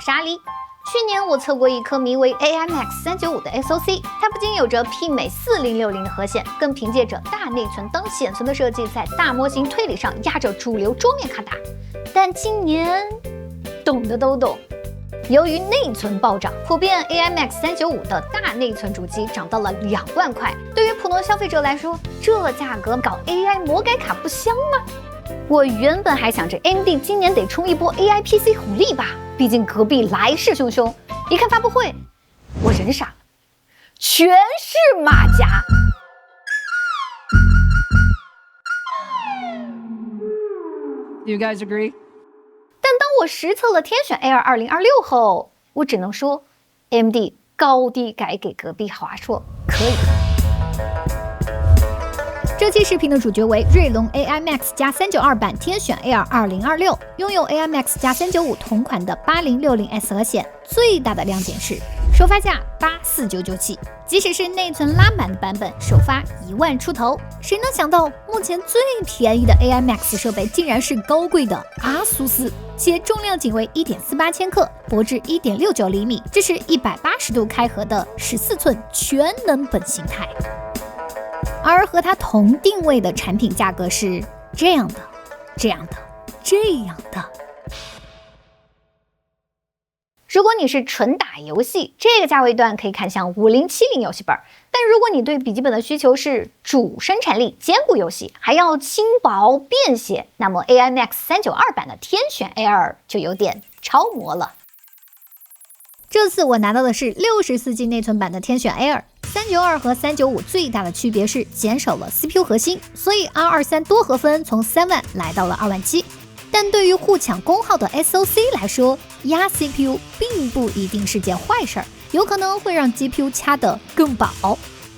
殺力。去年我測過一顆名為 AI-MAX395 的 SoC， 它不僅有着媲美4060的核顯，更憑借着大內存當顯存的設計，在大模型推理上壓着主流桌面卡打。但今年，懂的都懂。由于內存暴漲，普遍 AI-MAX395 的大內存主機漲到了2萬塊。對於普通消費者來說，這價格搞 AI 魔改卡不香嗎？我原本還想着 AMD 今年得衝一波 AI PC 紅利吧，畢竟隔壁來勢洶洶。一看發布會，我人傻了，全是馬甲。You guys agree? 但當我實測了天選 Air 2026後，我只能說 AMD 高低改給隔壁華碩可以。這期視頻的主角為銳龍 AI-MAX 加392版天選 Air 2026，擁有 AI-MAX 加395同款的 8060S 核顯，最大的亮點是首發價84997，即使是內存拉滿的版本，首發1萬出頭。誰能想到目前最便宜的 AI-MAX 設備竟然是高貴的阿蘇斯，且重量僅為1.48千克，薄至1.69厘米，支持180度開合的14寸全能本形態。而和它同定位的產品價格是這樣的。如果你是純打遊戲，這個價位段可以看向5070遊戲本；但如果你對筆記本的需求是主生產力兼顧遊戲，還要輕薄便攜，那麼 AI-MAX 392版的天選 Air 就有點超模了。這次我拿到的是64G 內存版的天選 Air。392和395最大的區別是減少了 CPU 核心，所以 R23 多核分從3萬來到了2萬7。但對於互搶功耗的 SoC 來說，壓 CPU 並不一定是件壞事兒，有可能會讓 GPU 掐得更飽。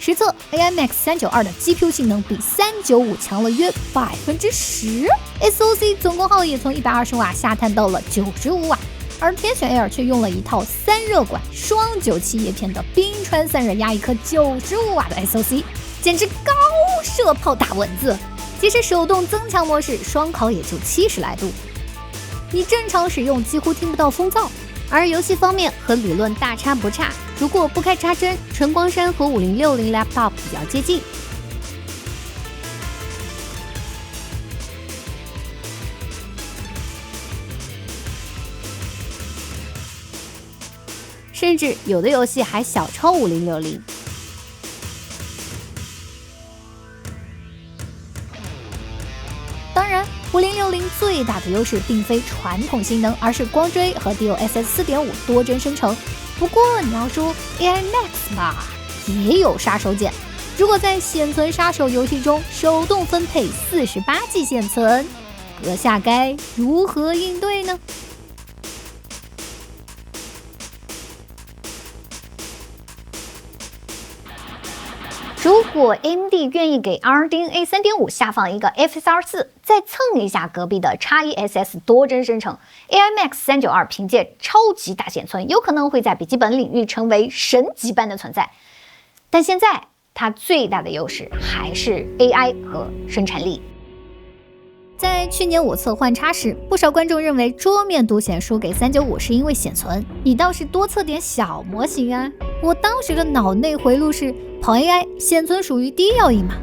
實測 AI-MAX 392的 GPU 性能比395強了約10%，SoC 總功耗也從120瓦下探到了95瓦。而天選 Air 卻用了一套3熱管雙97葉片的冰川散热壓一顆95瓦的 SoC， 簡直高射炮大蚊子。即使手動增強模式，雙烤也就70來度，你正常使用幾乎聽不到風噪。而遊戲方面和理論大差不差，如果不開插幀，晨光山和5060 Laptop 比較接近。甚至有的游戏還小超5060。當然，5060最大的優勢並非傳統性能，而是光追和 DLSS 4.5多幀生成。不過你要說 AI-MAX 吧，也有杀手鐧。如果在顯存殺手遊戲中手動分配 48G 顯存，閣下該如何應對呢？如果 AMD 願意給 RDNA 3.5 下放一個 FSR4， 再蹭一下隔壁的 XeSS 多幀生成 ，AI-MAX 392憑借超級大顯存，有可能會在筆記本領域成為神級般的存在。但現在它最大的優勢還是 AI 和生產力。在去年我測換插時，不少觀眾認為桌面獨顯輸給395是因為顯存，你倒是多測點小模型啊！我當時的腦內回路是跑 AI 顯存屬於第一要義嘛。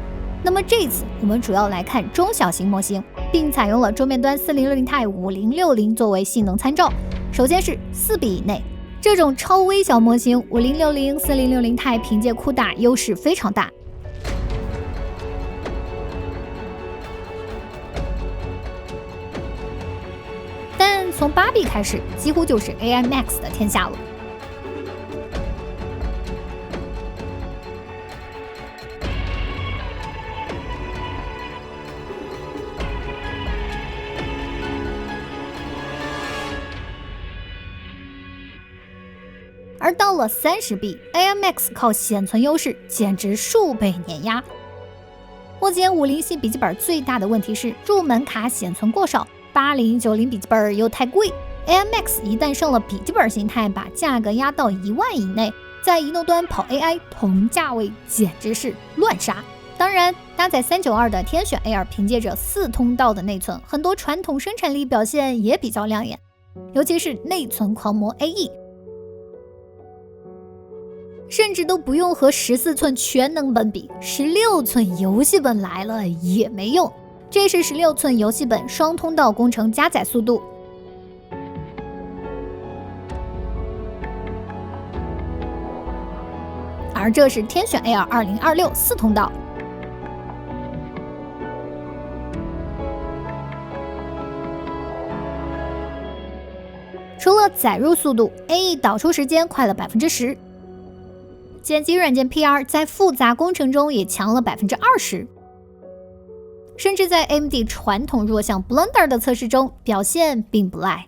那麼這次我們主要來看中小型模型，並採用了桌面端4060 Ti 5060作為性能參照。首先是4筆以內，這種超微小模型5060、4060 Ti 憑借酷大優勢非常大。但從8筆開始，幾乎就是 AI-MAX 的天下了。而到了30筆 ，AI-MAX 靠顯存優勢簡直數倍碾壓。目前50系筆記本最大的問題是入門卡顯存過少，8090筆記本又太貴。AI-MAX 一旦上了筆記本形態，把價格壓到1萬以內，在移動端跑 AI 同價位簡直是亂殺。當然，搭載392的天選 Air 憑借着4通道的內存，很多傳統生產力表現也比較亮眼。尤其是內存狂魔 AE， 甚至都不用和14寸全能本比，16寸遊戲本來了也沒用。這是16寸遊戲本雙通道工程加載速度。而這是天選 Air 2026 4通道。除了載入速度 ，AE 導出時間快了10%，剪輯軟件 PR 在複雜工程中也強了20%，甚至在 AMD 傳統弱項 Blender 的測試中表現並不賴。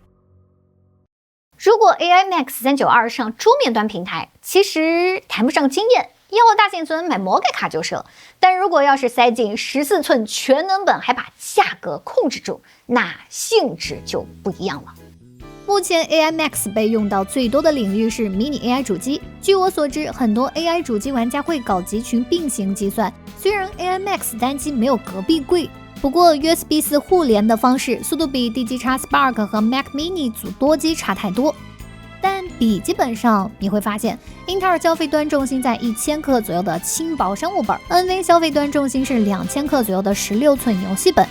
如果 AI Max 392上桌面端平台，其實談不上驚豔，要大內存買魔改卡就是了。但如果要是塞進14寸全能本，還把價格控制住，那性質就不一樣了。目前 AI Max 被用到最多的領域是迷你 AI 主機。據我所知，很多 AI 主機玩家會搞集群並行計算。雖然 AI Max 單機沒有隔壁貴，不過 USB 4互聯的方式速度比 DigiX Spark 和 Mac Mini 組多機差太多。但筆記本上你會發現，英特爾消費端重心在1000克左右的輕薄商務本 ，NV 消費端重心是2000克左右的16寸遊戲本。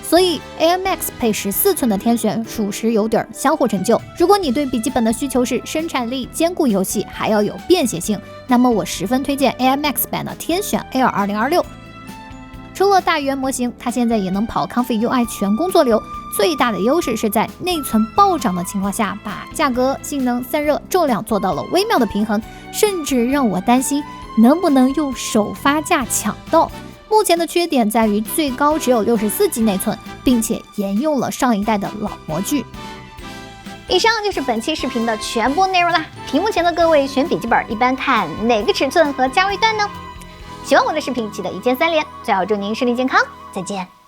所以 AI Max 配14寸的天選屬實有點相互成就。如果你對筆記本的需求是生產力、兼顧遊戲，還要有便攜性，那麼我十分推薦 AI Max 版的天選 Air 2026。除了大語言模型，它現在也能跑 Comfy UI 全工作流。最大的優勢是在內存暴漲的情況下，把價格、性能、散熱、重量做到了微妙的平衡，甚至讓我擔心能不能用首發價搶到。目前的缺點在於最高只有64G 內存，並且沿用了上一代的老模具。以上就是本期視頻的全部內容啦。屏幕前的各位選筆記本一般看哪個尺寸和價位段呢？喜歡我的視頻記得一鍵3連，最後祝您身體健康，再見。